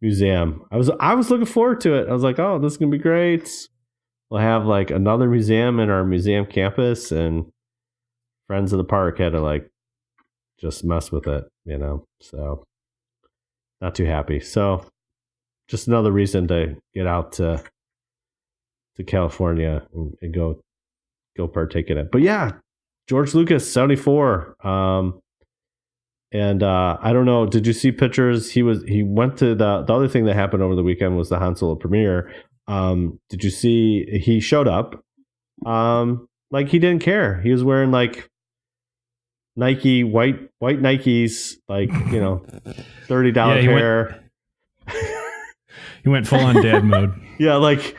S5: Museum. I was looking forward to it. I was like, oh, this is going to be great. We'll have like another museum in our museum campus, and friends of the park had to like just mess with it, so not too happy. So just another reason to get out to California and go partake in it. But yeah, George Lucas, 74. And I don't know, did you see pictures? He went to the other thing that happened over the weekend was the Han Solo premiere. Did you see he showed up? Like he didn't care. He was wearing like Nike white Nikes, like, $30 pair.
S3: He went full on dad mode.
S5: Yeah, like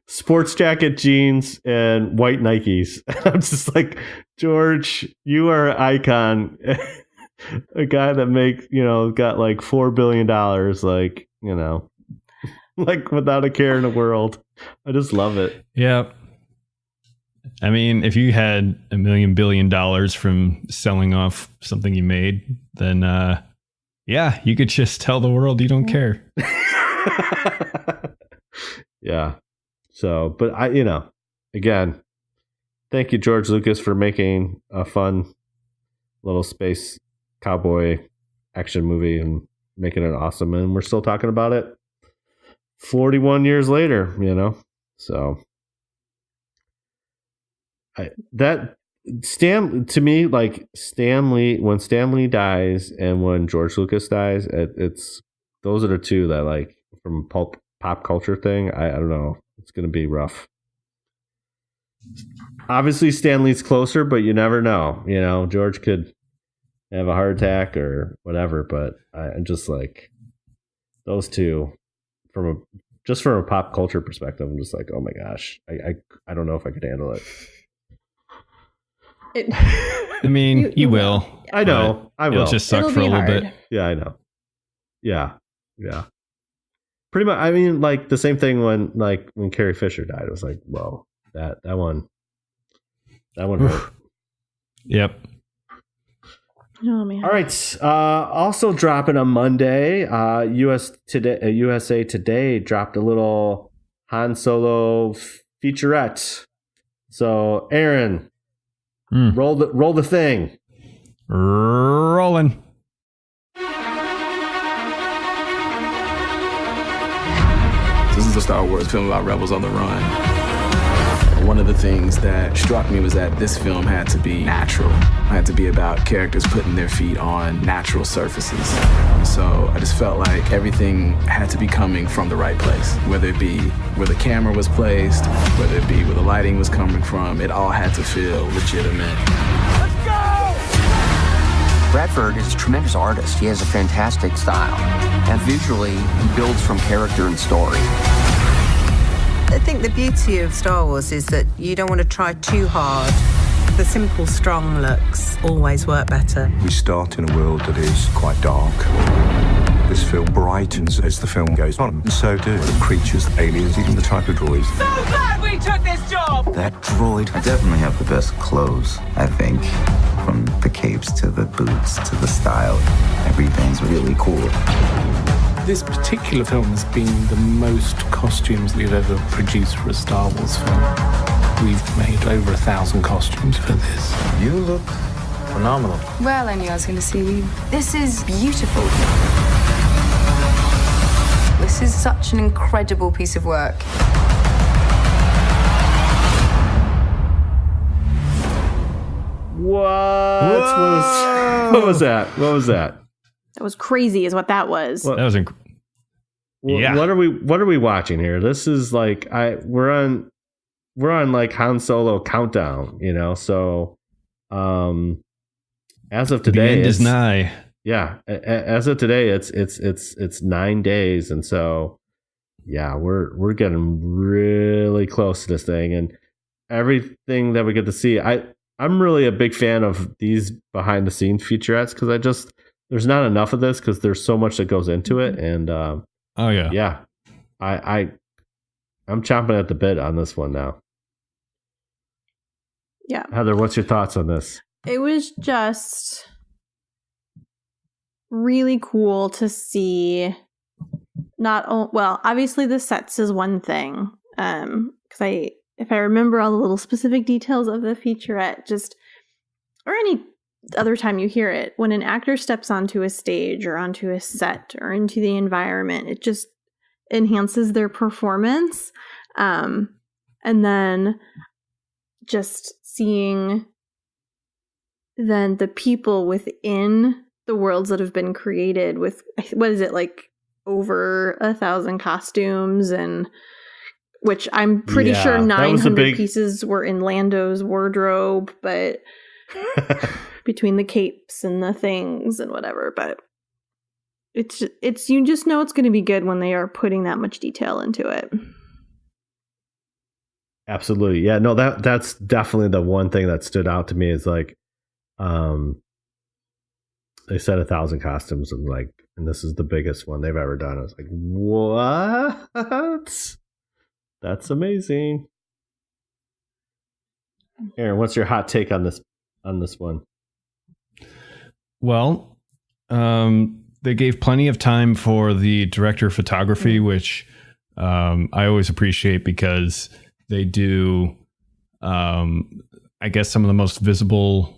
S5: sports jacket, jeans, and white Nikes. I'm just like, George, you are an icon. A guy that makes, got like $4 billion, like, like without a care in the world. I just love it.
S3: Yeah. I mean, if you had $1 billion from selling off something you made, then you could just tell the world you don't care.
S5: Yeah. So, but again, thank you, George Lucas, for making a fun little space cowboy action movie and making it awesome. And we're still talking about it 41 years later, so to me, like when Stan Lee dies and when George Lucas dies, it's those are the two that, like, from pop culture thing, I don't know. It's going to be rough. Obviously, Stan Lee's closer, but you never know. George could have a heart attack or whatever. But I'm just like those two from a pop culture perspective. I'm just like, oh my gosh, I don't know if I could handle it.
S3: I mean, you will.
S5: I know. I will.
S3: It'll just suck for a little bit.
S5: Yeah, I know. Yeah. Pretty much. I mean, like the same thing when Carrie Fisher died. It was like, whoa, that one hurt.
S3: Yep.
S4: Oh man.
S5: All right. Also dropping on Monday, USA Today dropped a little Han Solo featurette. So, Aaron, roll the thing.
S3: Rolling.
S7: This is a Star Wars film about rebels on the run. One of the things that struck me was that this film had to be natural. It had to be about characters putting their feet on natural surfaces. So I just felt like everything had to be coming from the right place, whether it be where the camera was placed, whether it be where the lighting was coming from. It all had to feel legitimate.
S8: Let's go! Bradford is a tremendous artist. He has a fantastic style. And visually, he builds from character and story.
S9: I think the beauty of Star Wars is that you don't want to try too hard. The simple, strong looks always work better.
S10: We start in a world that is quite dark. This film brightens as the film goes on, and so do the creatures, the aliens, even the type of droids.
S11: So glad we took this job!
S12: That droid, I definitely have the best clothes, I think. From the capes to the boots to the style, everything's really cool.
S13: This particular film has been the most costumes we've ever produced for a Star Wars film. We've made over 1,000 costumes for this.
S14: You look phenomenal.
S15: Well, I knew I was going to see you. This is beautiful. This is such an incredible piece of work.
S5: What was that? What was that?
S4: That was crazy, is what that was.
S3: That was
S5: yeah. What are we watching here? This is like we're on like Han Solo countdown, you know. So, as of today,
S3: the end is nigh.
S5: Yeah, as of today, it's 9 days, and so yeah, we're getting really close to this thing, and everything that we get to see. I'm really a big fan of these behind the scenes featurettes because there's not enough of this because there's so much that goes into it, and I'm chomping at the bit on this one now.
S4: Yeah,
S5: Heather, what's your thoughts on this?
S4: It was just really cool to see. Obviously the sets is one thing, because if I remember all the little specific details of the featurette, or any other time you hear it, when an actor steps onto a stage or onto a set or into the environment, it just enhances their performance. And then just seeing then the people within the worlds that have been created with, what is it, like over 1,000 costumes, and which I'm pretty sure 900 pieces were in Lando's wardrobe, but between the capes and the things and whatever, but it's you just know it's going to be good when they are putting that much detail into it.
S5: Absolutely. Yeah, no, that's definitely the one thing that stood out to me is like, they said 1,000 costumes and this is the biggest one they've ever done. I was like, what? That's amazing. Aaron, what's your hot take on this one?
S3: Well, they gave plenty of time for the director of photography, which I always appreciate because they do, I guess, some of the most visible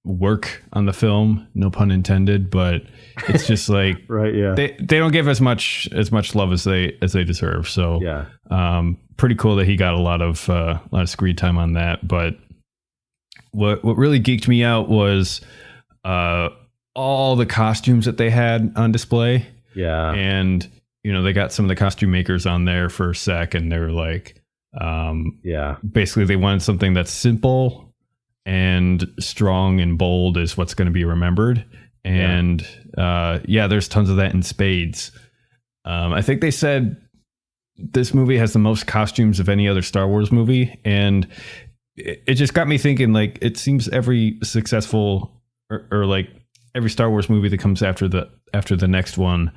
S3: work on the film, no pun intended, but it's just like
S5: right, yeah.
S3: They don't give as much love as they deserve. So
S5: yeah,
S3: pretty cool that he got a lot of screen time on that. But what really geeked me out was all the costumes that they had on display.
S5: Yeah,
S3: and they got some of the costume makers on there for a sec, and they were like, basically they wanted something that's simple and strong and bold is what's going to be remembered. And there's tons of that in spades. I think they said this movie has the most costumes of any other Star Wars movie, and it just got me thinking, like, it seems every successful or like every Star Wars movie that comes after the next one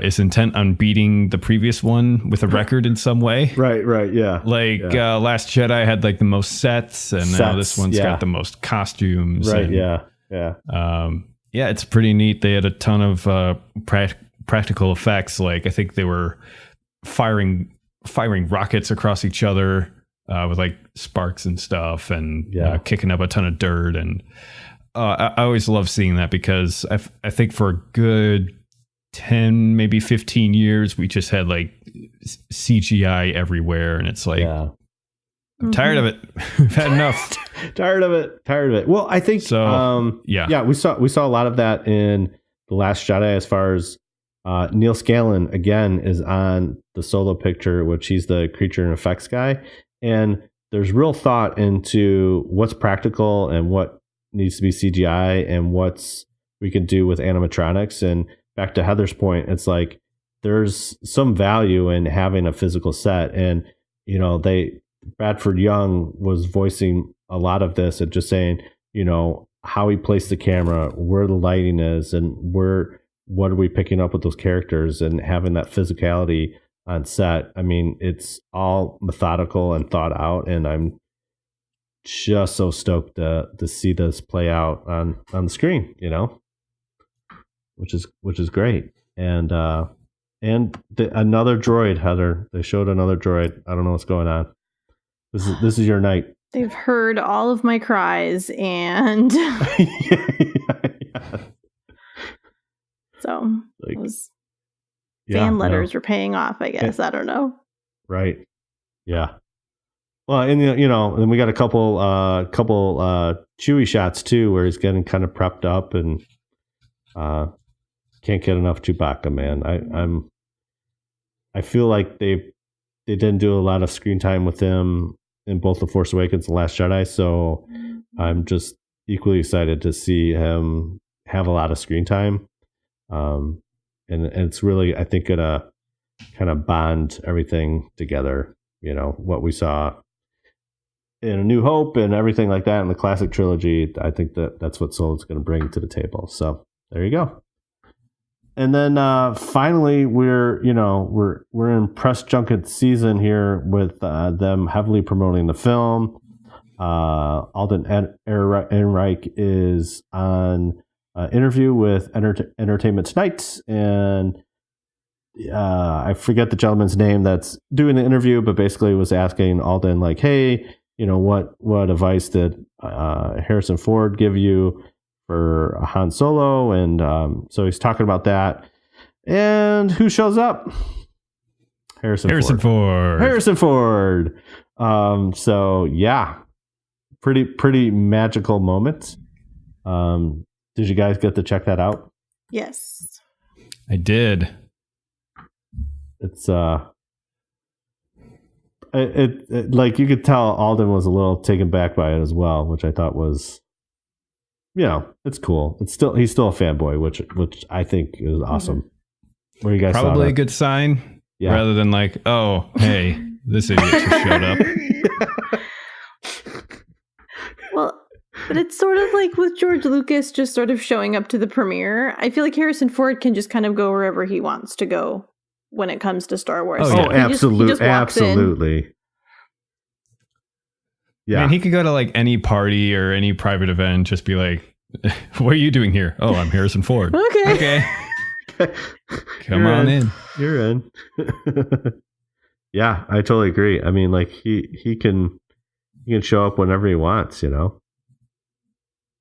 S3: is intent on beating the previous one with a record in some way.
S5: Right, yeah.
S3: Like Last Jedi had like the most sets, and now this one's got the most costumes.
S5: Right,
S3: and,
S5: yeah.
S3: It's pretty neat. They had a ton of practical effects. Like, I think they were firing rockets across each other with like sparks and stuff, and kicking up a ton of dirt. And I always love seeing that, because I think for a good 10, maybe 15 years, we just had like CGI everywhere, and it's like, I'm tired of it. We've had enough.
S5: Tired of it. Well, I think so. We saw a lot of that in The Last Jedi, as far as Neil Scanlon again is on the Solo picture, which he's the creature and effects guy, and there's real thought into what's practical and what needs to be CGI and what's we can do with animatronics. And back to Heather's point, it's like there's some value in having a physical set, and Bradford Young was voicing a lot of this and just saying, how he placed the camera, where the lighting is, and what are we picking up with those characters, and having that physicality on set. I mean, it's all methodical and thought out, and I'm just so stoked to see this play out on the screen, which is great. And another droid, Heather. They showed another droid. I don't know what's going on. This is your night.
S4: They've heard all of my cries, and so those fan letters were paying off, I guess. I don't know.
S5: Right. Yeah. Well, and then we got a couple Chewie shots too, where he's getting kind of prepped up, and can't get enough Chewbacca, man. I feel like they didn't do a lot of screen time with him in both The Force Awakens and The Last Jedi, so I'm just equally excited to see him have a lot of screen time. And it's really, I think, gonna kind of bond everything together. What we saw in A New Hope and everything like that in the classic trilogy. I think that's what Solo's going to bring to the table. So there you go. And then finally, we're in press junket season here with them heavily promoting the film. Alden Ehrenreich is on interview with Entertainment Tonight, and I forget the gentleman's name that's doing the interview, but basically was asking Alden, like, hey, what advice did Harrison Ford give you for Han Solo? And so he's talking about that. And who shows up? Harrison Ford. So yeah, pretty magical moment. Did you guys get to check that out?
S4: Yes,
S3: I did.
S5: It's it like you could tell Alden was a little taken back by it as well, which I thought was, it's cool. He's still a fanboy, which I think is awesome. What do you guys
S3: probably a good sign, rather than like, oh, hey, this idiot just showed up.
S4: Well, but it's sort of like with George Lucas just sort of showing up to the premiere. I feel like Harrison Ford can just kind of go wherever he wants to go when it comes to Star Wars.
S5: Oh, absolutely.
S3: Yeah. Man, he could go to like any party or any private event, just be like, what are you doing here? Oh, I'm Harrison Ford. Okay. Come on in.
S5: You're in. Yeah, I totally agree. I mean, like he can show up whenever he wants,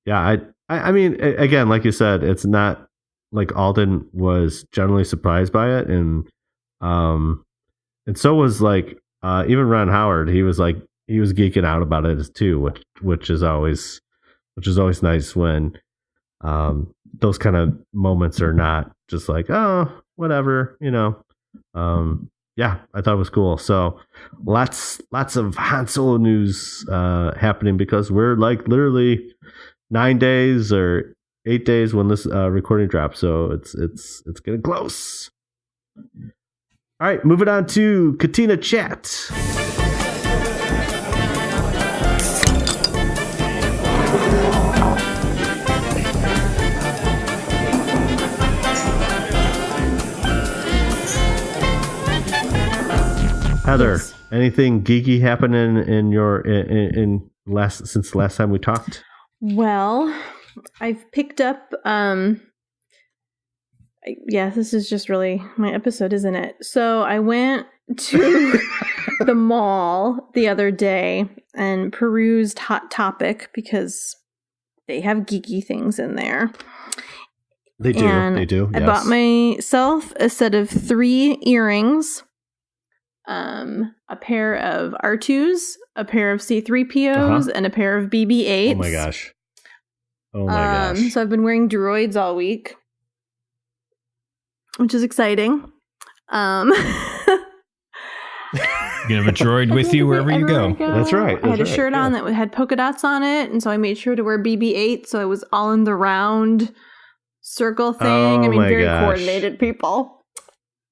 S5: Yeah, I mean, again, like you said, it's not like Alden was generally surprised by it, and so was like even Ron Howard. He was geeking out about it too, which is always nice when those kind of moments are not just like, oh, whatever, yeah, I thought it was cool. So lots of Han Solo news happening because we're like literally 9 days or 8 days when this recording drops. So it's getting close. All right, moving on to Katina Chat. Heather, yes. Anything geeky happening in your since the last time we talked?
S4: Well, I've picked up. Yeah, this is just really my episode, isn't it? So I went to the mall the other day and perused Hot Topic because they have geeky things in there.
S5: They do.
S4: And
S5: they do.
S4: I bought myself a set of 3 earrings. A pair of R2s, a pair of C-3POs, and a pair of BB-8s.
S5: Oh my gosh. Oh my gosh.
S4: So I've been wearing droids all week, which is exciting.
S3: You can have a droid with you wherever you go.
S5: That's right.
S4: I had a shirt on that had polka dots on it, and so I made sure to wear BB-8, so I was all in the round circle thing. I mean, very coordinated people.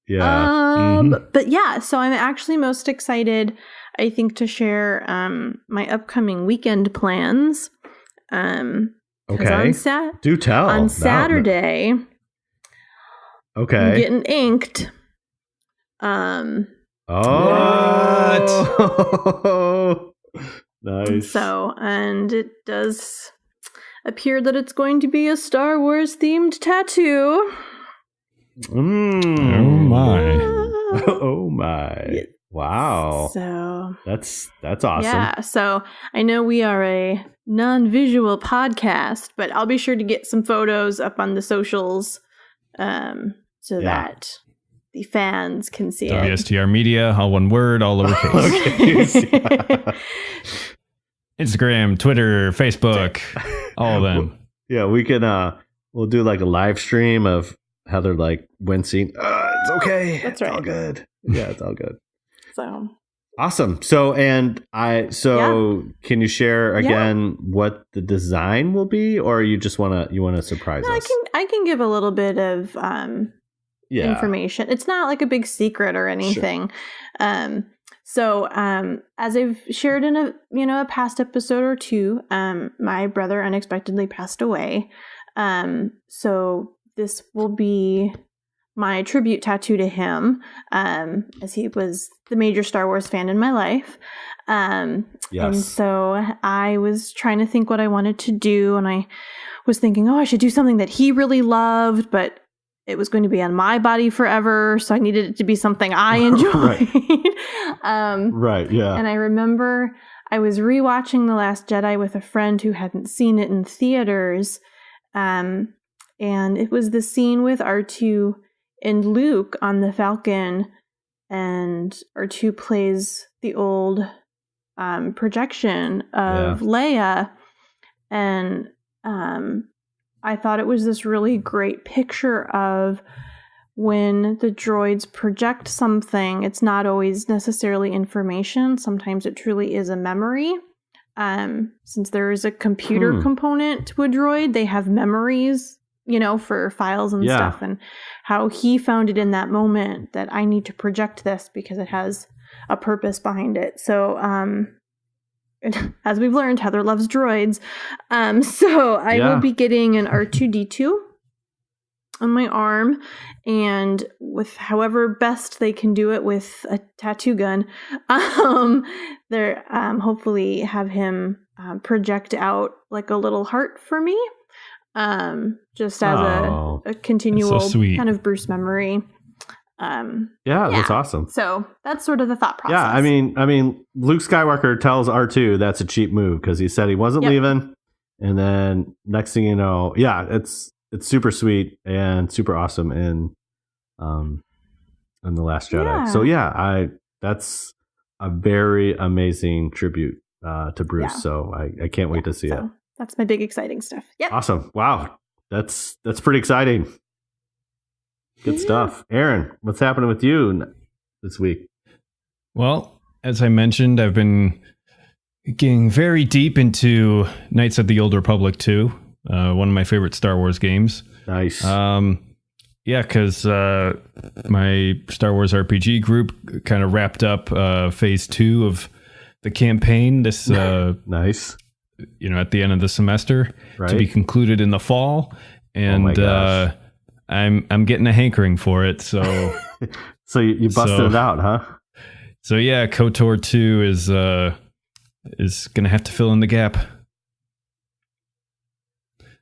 S5: Yeah.
S4: But yeah, so I'm actually most excited, I think, to share my upcoming weekend plans.
S5: Okay. Do tell.
S4: On Saturday.
S5: Okay.
S4: I'm getting inked.
S5: Oh. Nice.
S4: So, and it does appear that it's going to be a Star Wars themed tattoo.
S3: Oh my.
S5: Oh my. Wow.
S4: So
S5: that's awesome.
S4: Yeah. So I know we are a non-visual podcast, but I'll be sure to get some photos up on the socials so that the fans can see it.
S3: WSTR Media, all one word, all lowercase. Instagram, Twitter, Facebook, all of them.
S5: Yeah, we can we'll do like a live stream of Heather like wincing. It's okay.
S4: That's right.
S5: It's all good. Yeah, it's all good.
S4: So
S5: awesome. So can you share again what the design will be, or you just want to surprise us?
S4: I can give a little bit of information. It's not like a big secret or anything. Sure. So as I've shared in a past episode or two, my brother unexpectedly passed away. So this will be my tribute tattoo to him, as he was the major Star Wars fan in my life. And so I was trying to think what I wanted to do, and I was thinking, I should do something that he really loved, but it was going to be on my body forever, so I needed it to be something I enjoyed.
S5: Right, yeah.
S4: And I remember I was rewatching The Last Jedi with a friend who hadn't seen it in theaters, and it was the scene with R2 and Luke on the Falcon, and R2 plays the old projection of Leia, and I thought it was this really great picture of when the droids project something, it's not always necessarily information. Sometimes it truly is a memory. Since there is a computer component to a droid, they have memories, for files and stuff, and how he found it in that moment that I need to project this because it has a purpose behind it. So, as we've learned, Heather loves droids. So I will be getting an R2-D2 on my arm, and with however best they can do it with a tattoo gun, they're hopefully have him project out like a little heart for me, just as a continual kind of Bruce memory.
S5: That's awesome.
S4: So that's sort of the thought process.
S5: Yeah, I mean, Luke Skywalker tells R2 that's a cheap move because he said he wasn't leaving, and then next thing you know, it's super sweet and super awesome in The Last Jedi.
S4: Yeah.
S5: So that's a very amazing tribute to Bruce. Yeah. So I can't wait to see it.
S4: That's my big exciting stuff. Yep.
S5: Awesome. Wow. That's pretty exciting. Good stuff. Aaron, what's happening with you this week?
S3: Well, as I mentioned, I've been getting very deep into Knights of the Old Republic 2, one of my favorite Star Wars games.
S5: Nice.
S3: Yeah, because my Star Wars RPG group kind of wrapped up phase 2 of the campaign this
S5: nice.
S3: At the end of the semester,
S5: right,
S3: to be concluded in the fall. And I'm getting a hankering for it. So
S5: so you busted it out, huh?
S3: So yeah, KOTOR 2 is gonna have to fill in the gap.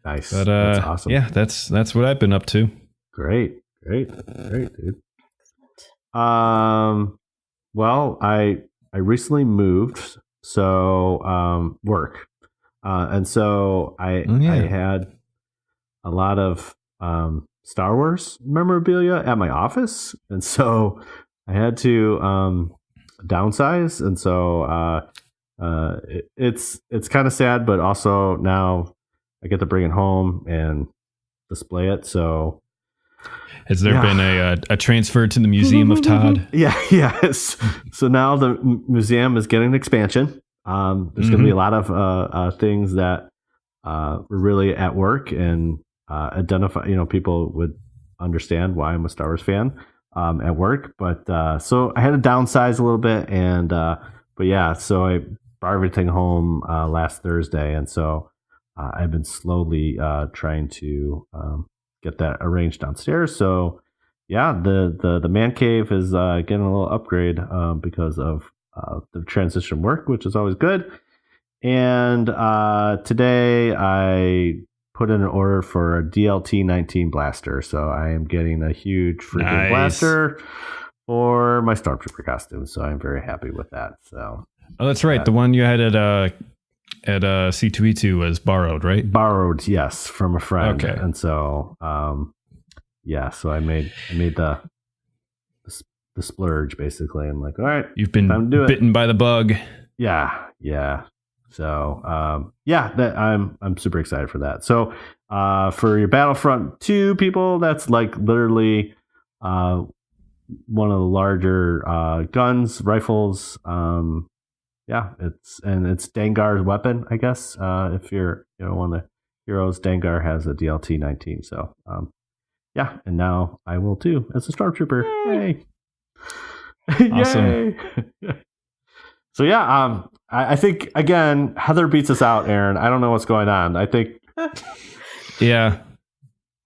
S5: Nice.
S3: But
S5: that's awesome.
S3: Yeah, that's what I've been up to.
S5: Great, dude. Well, I recently moved, so work, and so I had a lot of Star Wars memorabilia at my office, and so I had to downsize, and so it's kind of sad, but also now I get to bring it home and display it. So.
S3: Has there been a transfer to the Museum of Todd?
S5: Yes. So now the museum is getting an expansion. There's going to be a lot of things that were really at work and identify. people would understand why I'm a Star Wars fan at work. But so I had to downsize a little bit, and but yeah, so I brought everything home last Thursday, and so I've been slowly trying to. Get that arranged downstairs. So yeah, the man cave is getting a little upgrade because of the transition work, which is always good. And today I put in an order for a DLT-19 blaster. So I am getting a huge freaking blaster for my Stormtrooper costume. So I'm very happy with that. So
S3: that's right. The one you had at C2E2 was borrowed, right?
S5: Borrowed, yes, from a friend.
S3: Okay.
S5: And so, so I made the splurge basically. I'm like, all right,
S3: you've been bitten by the bug.
S5: Yeah. So, that I'm super excited for that. So, for your Battlefront 2 people, that's like literally one of the larger guns, rifles. It's Dengar's weapon, I guess. If you're one of the heroes, Dengar has a DLT-19. So and now I will too as a Stormtrooper. Yay!
S3: Awesome.
S5: Yay! So I think again Heather beats us out, Aaron. I don't know what's going on. I think.
S3: Yeah.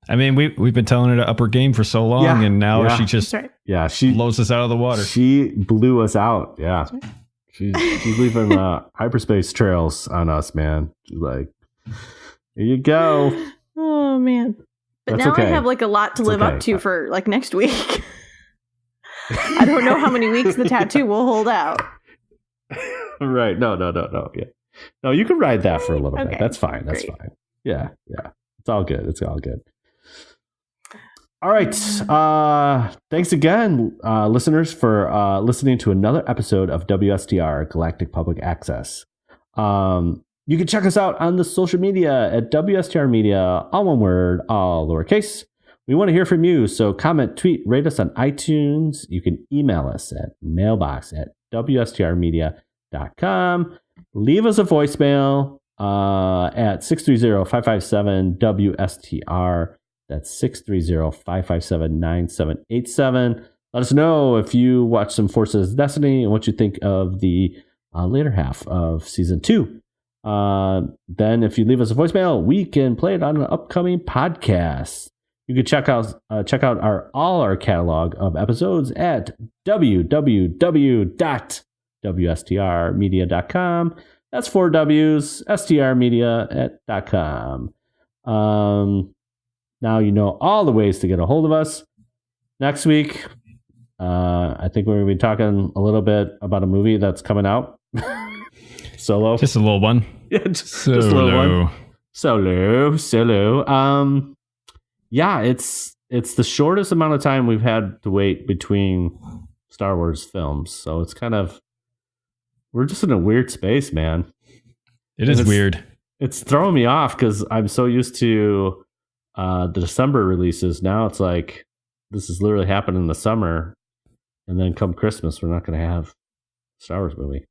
S3: I mean, we've been telling her to up her game for so long, and now she just
S5: she
S3: blows us out of the water.
S5: She blew us out. Yeah. She's leaving hyperspace trails on us, man. She's like, here you go.
S4: Oh, man. But now I have like a lot to live up to for like next week. I don't know how many weeks the tattoo will hold out.
S5: Right. No. Yeah. No, you can ride that for a little bit. That's fine. That's fine. Yeah. It's all good. All right. Thanks again, listeners, for listening to another episode of WSTR Galactic Public Access. You can check us out on the social media at WSTR Media, all one word, all lowercase. We want to hear from you, so comment, tweet, rate us on iTunes. You can email us at mailbox@wstrmedia.com. Leave us a voicemail at 630-557-WSTR. That's 630-557-9787. Let us know if you watch some Forces of Destiny and what you think of the later half of Season 2. Then if you leave us a voicemail, we can play it on an upcoming podcast. You can check out all our catalog of episodes at www.wstrmedia.com. That's 4 W's, strmedia.com. Now you know all the ways to get a hold of us. Next week, I think we're going to be talking a little bit about a movie that's coming out. Solo.
S3: Just a little one.
S5: Yeah, just a little one. Solo. It's the shortest amount of time we've had to wait between Star Wars films. So it's kind of, we're just in a weird space, man.
S3: It is weird.
S5: It's throwing me off because I'm so used to the December releases. Now it's like this is literally happening in the summer, And then come Christmas, we're not going to have Star Wars movie.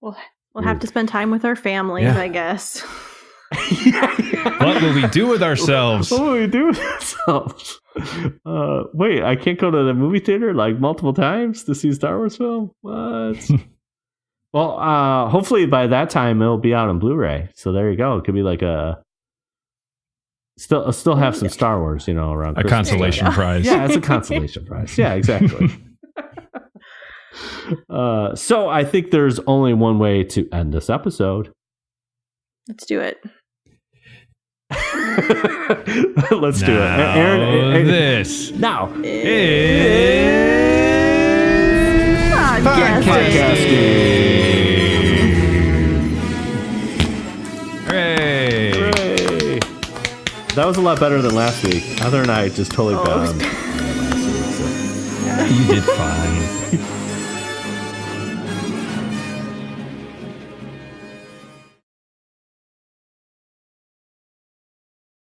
S4: We'll have to spend time with our families, I guess.
S3: What will we do with ourselves?
S5: What will we do with ourselves? Wait, I can't go to the movie theater like multiple times to see a Star Wars film? What? Well, hopefully by that time it'll be out on Blu-ray. So there you go. It could be like still have some Star Wars, around
S3: a
S5: Christmas
S3: consolation
S5: time.
S3: prize.
S5: Yeah, it's a consolation prize. Yeah, exactly. So I think there's only one way to end this episode.
S4: Let's do it.
S5: Let's do it. Aaron,
S3: this
S5: now
S4: is podcasting.
S3: Hooray!
S5: That was a lot better than last week. Heather and I just totally got on last week.
S3: You did fine.